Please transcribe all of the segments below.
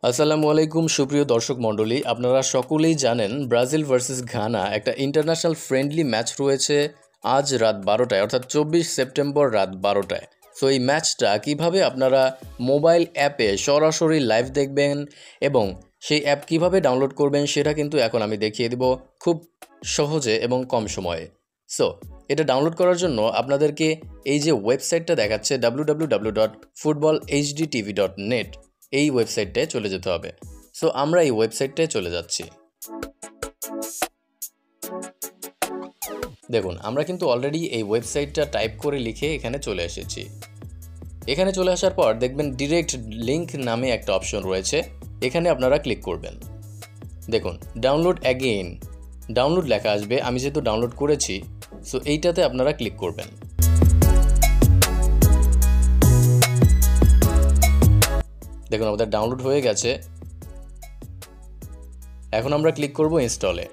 আসসালামু আলাইকুম সুপ্রিয় দর্শক মণ্ডলী, আপনারা সকলেই জানেন ব্রাজিল ভার্সেস ঘানা একটা ইন্টারন্যাশনাল ফ্রেন্ডলি ম্যাচ রয়েছে আজ রাত 12টায়, অর্থাৎ 24 সেপ্টেম্বর রাত 12টায়। সো এই ম্যাচটা কিভাবে আপনারা মোবাইল অ্যাপে সরাসরি লাইভ দেখবেন এবং সেই অ্যাপ কিভাবে ডাউনলোড করবেন সেটা কিন্তু এখন আমি দেখিয়ে দিব খুব সহজে এবং কম সময়ে। সো এটা ডাউনলোড করার জন্য আপনাদেরকে এই যে ওয়েবসাইটটা দেখাচ্ছে www.footballhdtv.net, এই ওয়েবসাইটটায় চলে যেতে হবে। সো আমরা এই ওয়েবসাইটটায় চলে যাচ্ছি। দেখুন, আমরা কিন্তু অলরেডি এই ওয়েবসাইটটা টাইপ করে লিখে এখানে চলে এসেছি। এখানে চলে আসার পর দেখবেন ডিরেক্ট লিঙ্ক নামে একটা অপশন রয়েছে, এখানে আপনারা ক্লিক করবেন। দেখুন ডাউনলোড অ্যাগেইন, ডাউনলোড লেখা আসবে। আমি যেহেতু ডাউনলোড করেছি, সো এইটাতে আপনারা ক্লিক করবেন। দেখুন আমাদের ডাউনলোড হয়ে গেছে। এখন আমরা ক্লিক করব ইনস্টলে।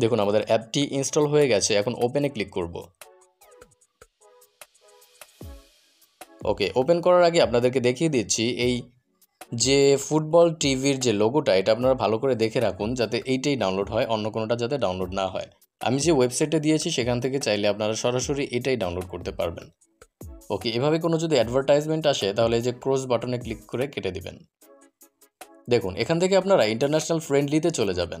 দেখুন আমাদের অ্যাপটি ইনস্টল হয়ে গেছে। এখন ওপেনে ক্লিক করব। ওকে, ওপেন করার আগে আপনাদেরকে দেখিয়ে দিচ্ছি এই যে ফুটবল টিভির যে লোগোটা, এটা আপনারা ভালো করে দেখে রাখুন যাতে এইটাই ডাউনলোড হয়, অন্য কোনোটা যাতে ডাউনলোড না হয়। আমি যে ওয়েবসাইটে দিয়েছি সেখান থেকে চাইলে আপনারা সরাসরি এটাই ডাউনলোড করতে পারবেন। ওকে, এভাবে কোনো যদি অ্যাডভার্টাইজমেন্ট আসে তাহলে এই যে ক্রস বাটনে ক্লিক করে কেটে দিবেন। দেখুন এখান থেকে আপনারা ইন্টারন্যাশনাল ফ্রেন্ডলিতে চলে যাবেন।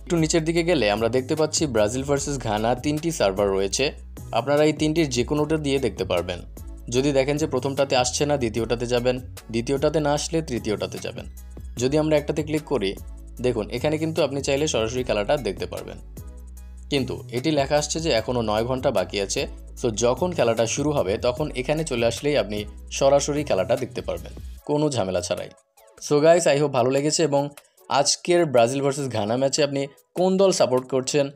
একটু নিচের দিকে গেলে আমরা দেখতে পাচ্ছি ব্রাজিল ভার্সেস ঘানা 3টি সার্ভার রয়েছে। আপনারা এই 3টির যে কোনোটা দিয়ে দেখতে পারবেন। যদি দেখেন যে প্রথমটাতে আসছে না, দ্বিতীয়টাতে যাবেন, দ্বিতীয়টাতে না আসলে তৃতীয়টাতে যাবেন। যদি আমরা একটাতে ক্লিক করি, দেখুন এখানে কিন্তু আপনি চাইলে সরাসরি খেলাটা দেখতে পারবেন, কিন্তু এটি লেখা আসছে যে এখনও 9 ঘন্টা বাকি আছে। সো যখন খেলাটা শুরু হবে তখন এখানে চলে আসলেই আপনি সরাসরি খেলাটা দেখতে পারবেন কোনো ঝামেলা ছাড়াই। সো গাইস, আই হোপ ভালো লেগেছে এবং আজকের ব্রাজিল ভার্সেস ঘানা ম্যাচে আপনি কোন দল সাপোর্ট করছেন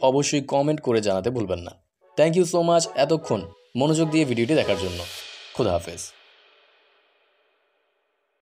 অবশ্যই কমেন্ট করে জানাতে ভুলবেন না। থ্যাংক ইউ সো মাচ এতক্ষণ মনোযোগ দিয়ে ভিডিওটি দেখার জন্য। খুদা হাফেজ।